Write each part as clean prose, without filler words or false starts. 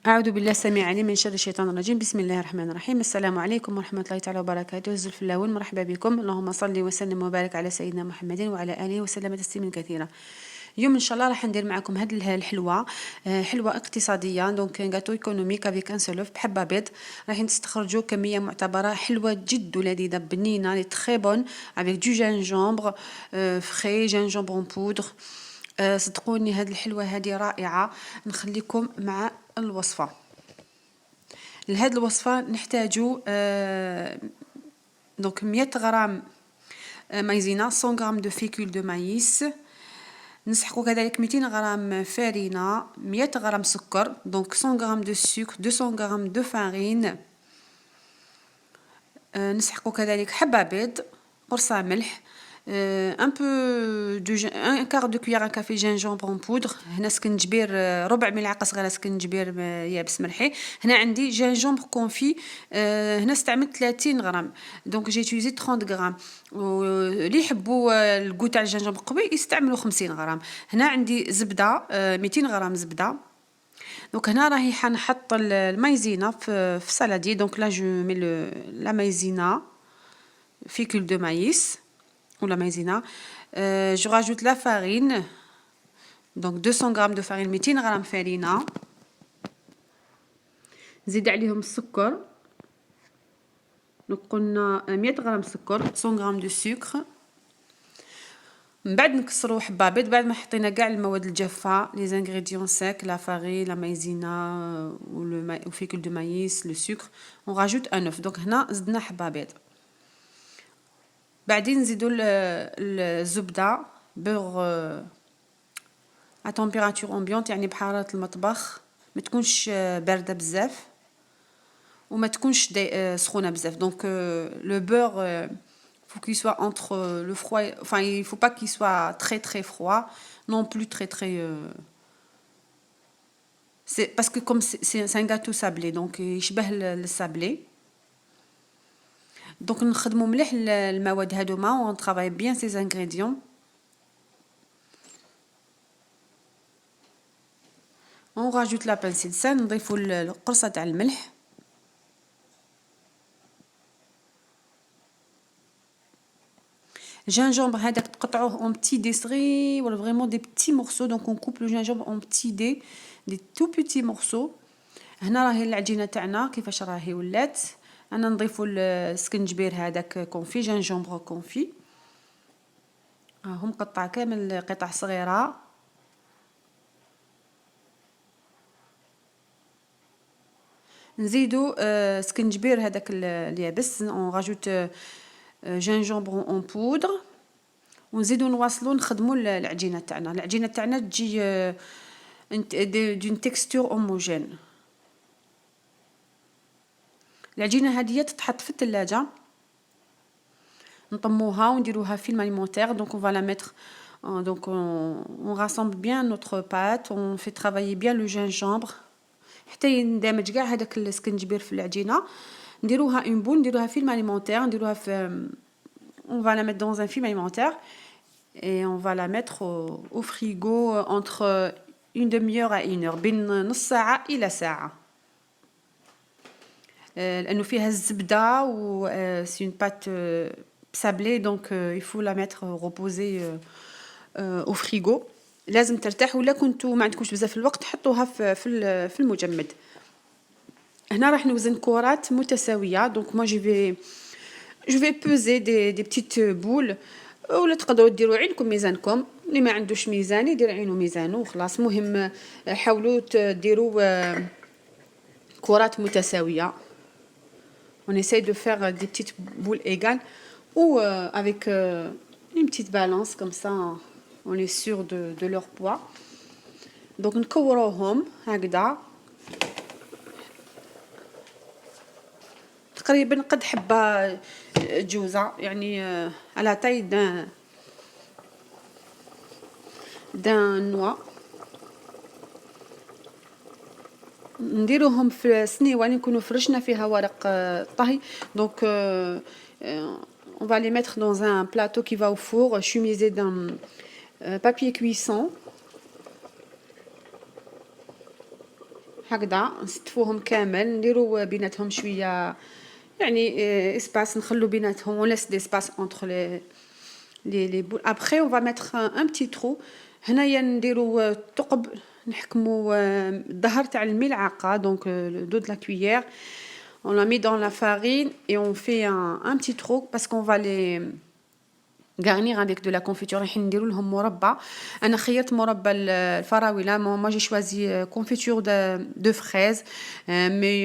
أعوذ بالله السميع العليم من شر الشيطان الرجيم. بسم الله الرحمن الرحيم. السلام عليكم ورحمة الله تعالى وبركاته. الزلفلاون، مرحبا بكم. اللهم صل وسلم وبارك على سيدنا محمد وعلى آله وسلم تسليما كثيرا. اليوم ان شاء الله راح ندير معكم هاد الحلوه، حلوه اقتصاديه، دونك غاتو ايكونوميك افيك ان سولوف بحبه بيض. راح تستخرجوا كميه معتبره حلوه جد ولذيذه بنينه لي تري بون افيك دو جينجومبر فري، جينجومبر اون بودر. صدقوني هاد الحلوه هذه رائعه. نخليكم مع الوصفه. لهاد الوصفه نحتاجو دونك 100 غرام مايزينا، 100 غرام دو فيكول دو مايس. نسحقوا كذلك 200 غرام فرينة، 100 غرام سكر، دونك 100 غرام دو سكر، 200 غرام دو فارين. نسحقوا كذلك حبة بيض، قرصة ملح، ان بو دو ان كار دو كويير كافي جينجومبر اون بودر. هنا سكنجبير، ربع ملعقه صغيره سكنجبير يابس مرحي. هنا عندي جينجومبر كونفي، هنا استعملت 30 غرام، دونك جي تيزي 30 غرام. اللي يحبوا الكو تاع الجينجومبر قوي يستعملوا 50 غرام. هنا عندي زبده، 200 غرام زبده. دونك هنا راهي حنحط المايزينا في سالادي. دونك لا جو مي لا مايزينا فيكول دو ماïs ou la maïzena. Je rajoute la farine, donc 200 grammes de farine, 200 غرام فرينة. نزيد عليهم السكر، دونك قلنا 100 غرام سكر، 100 غرام دو سكر. من بعد نكسروا حبه بيض بعد ما حطينا كاع المواد الجافه، لي زانغريديون سيك، لا فارين، لا مايزينا و فيكول دو ماïs، لو سكر. on rajoute un œuf. دونك هنا زدنا حبه بيض. بعدين نزيدوا الزبده بور à température ambiante، يعني بحرارة المطبخ، ما تكونش باردة بزاف وما تكونش سخونة بزاف. دونك le beurre faut qu'il soit entre le froid, enfin il faut pas qu'il soit très très froid non plus très très c'est parce que comme c'est un gâteau sablé donc يشبه السابلي. دونك نخدموا مليح المواد هذوما on travaille bien ces ingrédients. on rajoute la pincée de sel، نضيفوا القرصة تاع الملح. gingembre هذاك تقطعوه en petits dés صغير ولا vraiment des petits morceaux. donc on coupe le gingembre en petits dés, des tout petits morceaux. هنا راهي العجينه تاعنا كيفاش راهي ولات. انا نضيفوا السكنجبير هذاك كونفي، جينجومبر كونفي، هم قطع كامل قطع صغيره. نزيدوا سكنجبير هذاك اليابس، اون راجوت جينجومبر اون بودر، ونزيدوا نواصلوا نخدموا العجينه تاعنا. العجينه تاعنا تجي دون تيكستور هوموجين. العجينه هذه تتحط في الثلاجه، نطموها ونديروها فيلم alimentaire. donc on va la mettre donc on rassemble bien notre pâte, on fait travailler bien le gingembre حتى يندمج كاع هذاك السكنجبير في العجينه. نديروها اون بول، نديروها فيلم alimentaire، نديروها في on va la mettre dans un film alimentaire et on va la mettre au frigo entre une demi-heure à une heure، بين نص ساعه الى ساعه. لانه فيها الزبده و سي اون بات sablée donc il faut la mettre reposer au frigo. لازم ترتاح، ولا كنتو ما عندكمش بزاف الوقت حطوها في المجمد. هنا راح نوزن كرات متساويه. دونك moi je vais peser des petites boules، ولا تقدروا ديروا عينكم ميزانكم. اللي ما عندوش ميزان يدير عينو ميزانو وخلاص. مهم حاولوا ديروا كرات متساويه. on essaye de faire des petites boules égales ou avec une petite balance comme ça on est sûr de leur poids. donc نكوروهم هكذا تقريبا قد حبه جوزه، يعني على تاي دان نوا. نديروهم في سنيوه اللي نكونوا فرشنا فيها ورق طهي. donc on va les mettre dans un plateau qui va au four chumisé d'un papier cuisson. هكذا نستفوهم كامل، نديرو بيناتهم شويه يعني اسباس، نخلو بيناتهم on laisse d'espace entre les boules. Après on va mettre un petit trou. هنايا نديرو ثقب نحكمو الظهر تاع الملعقه، دونك le dos de la cuillère on l'a mis dans la farine et on fait un petit trou parce qu'on va les garnir avec de la confiture. راح نديرو لهم مربى. انا خيرت مربى الفراوله. moi j'ai choisi confiture de fraises, mais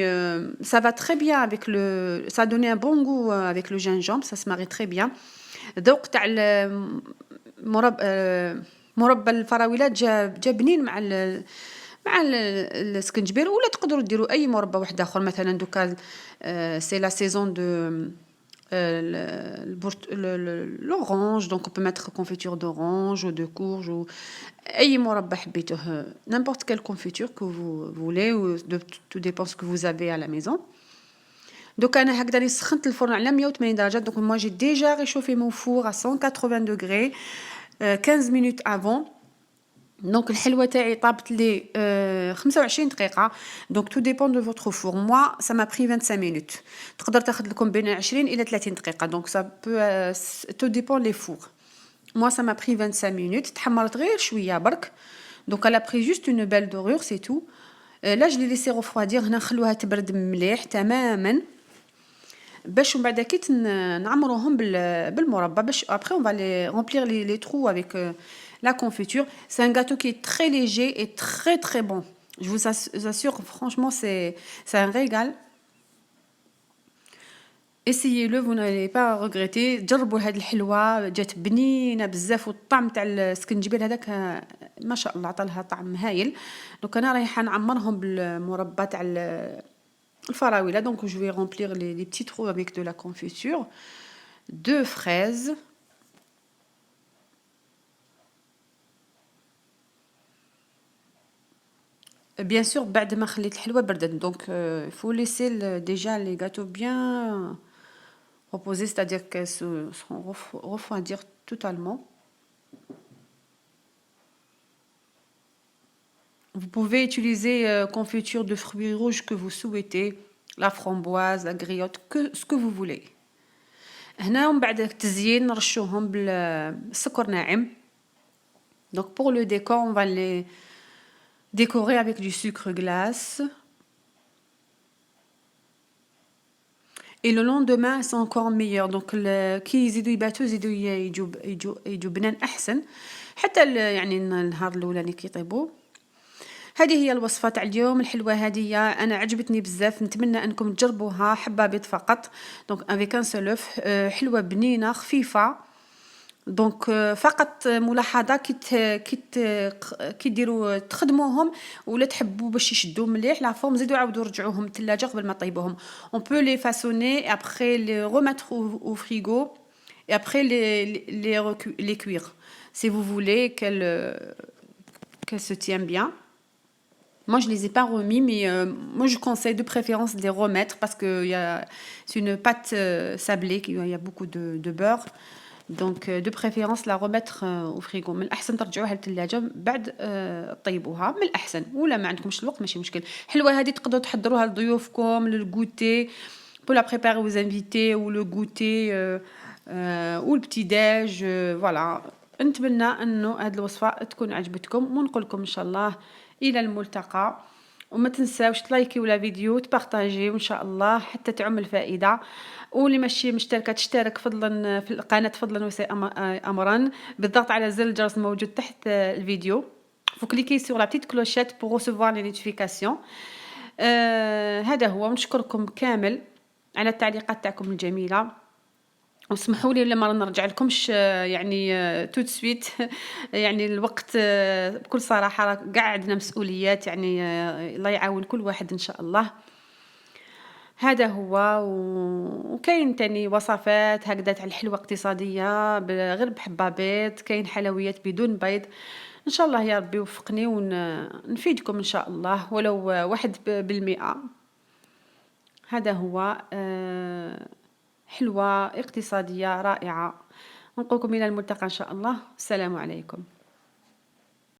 ça va très bien avec le, ça a donné un bon goût avec le gingembre, ça se marie très bien. الذوق تاع مربى الفراوله جا بنين مع مع السكنجبير. ولا تقدروا ديروا اي مربى واحد اخر، مثلا دوكا سي لا سيزون دو l'orange, donc on peut mettre confiture d'orange ou de courge ou اي مربى حبيتوه, n'importe quelle confiture que vous voulez, ou tout dépend ce que vous avez à la maison. Donc انا هكذا راني سخنت الفرن على 180 درجه. donc moi j'ai déjà réchauffé mon four à 180 degrés 15 minutes avant. donc الحلوه تاعي طابت لي 25 دقيقه. donc tout dépend de votre four. moi ça m'a pris 25 minutes. تقدر تاخذ لكم بين 20 الى 30 دقيقه. donc ça peut tout dépend les fours. moi ça m'a pris 25 minutes. تحمرت غير شويه برك. donc elle a pris juste une belle dorure, c'est tout. là je l'ai laissé refroidir. هنا نخلوها تبرد مليح تماما باش من بعد كي نعمروهم بالمربى باش après on va les remplir les trous avec la confiture. c'est un gâteau qui est très léger et très très bon. je vous assure franchement c'est un régal. essayez-le, vous n'allez pas regretter. جربوا هاد الحلوه جات بنينه بزاف والطعم تاع السكنجبير هذاك ما شاء الله عطى لها طعم هايل. دونك انا رايحه نعمرهم بالمربى تاع الفراوله. donc je vais remplir les petits trous avec de la confiture de fraises. bien sûr بعد ما خليت الحلوه بردت. donc il faut laisser déjà les gâteaux bien reposer, c'est-à-dire qu'elles seront refroidir totalement. Vous pouvez utiliser confiture de fruits rouges que vous souhaitez, la framboise, la griotte, ce que vous voulez. هنا من بعد التزيين نرشوهم بالسكر ناعم. donc pour le décor on va les décorer avec du sucre glace. et le lendemain c'est encore meilleur. donc كي يزيدوا يباتوا يزيدوا يجوا بنان احسن حتى يعني النهار الاولاني كي يطيبوا. هذه هي الوصفه تاع اليوم الحلوه هذه. انا عجبتني بزاف، نتمنى انكم تجربوها. حبه بيض فقط دونك افيك ان سولوف. حلوه بنينه خفيفه. دونك فقط ملاحظه كي ديروا تخدموهم ولا تحبوا باش يشدوا مليح لا فورم زيدوا عاودوا رجعوهم الثلاجه قبل ما طيبوهم. on peut les façonner et après les remettre au frigo et après les cuire si vous voulez qu'elle se tienne bien. moi je les ai pas remis, mais moi je conseille de préférence de les remettre parce que c'est une pâte sablée, il y a beaucoup de beurre. donc de préférence la remettre au frigo. من الأحسن ترجعوها للثلاجة بعد طيبوها من الأحسن. ولا ما عندكمش الوقت ماشي مشكل. حلوة هذه تقدروا تحضروها لضيوفكم للغوتي pour la préparer aux invités ou le goûter ou le petit déj. voilà. نتمنى انه هذه الوصفة تكون عجبتكم ونقول لكم ان شاء الله الى الملتقى. وما تنساوش تلايكيو لا فيديو تبارطاجيو ان شاء الله حتى تعم الفائده. واللي ماشي مشتركه تشترك فضلا في القناه فضلا امرا بالضغط على زر الجرس الموجود تحت الفيديو. faut cliquer sur la petite clochette pour recevoir les notifications. هذا هو. ونشكركم كامل على التعليقات تاعكم الجميله. وسمحوا لي لما نرجع لكمش يعني تو سويت يعني الوقت بكل صراحه كاع عندنا مسؤوليات يعني الله يعاون كل واحد ان شاء الله. هذا هو. وكاين تاني وصفات هكذا تاع الحلوه اقتصاديه غير بحبه بيض. كاين حلويات بدون بيض. ان شاء الله يا ربي يوفقني ونفيدكم ان شاء الله ولو 1%. هذا هو. حلوة اقتصادية رائعة. نقولكم إلى الملتقى إن شاء الله. السلام عليكم.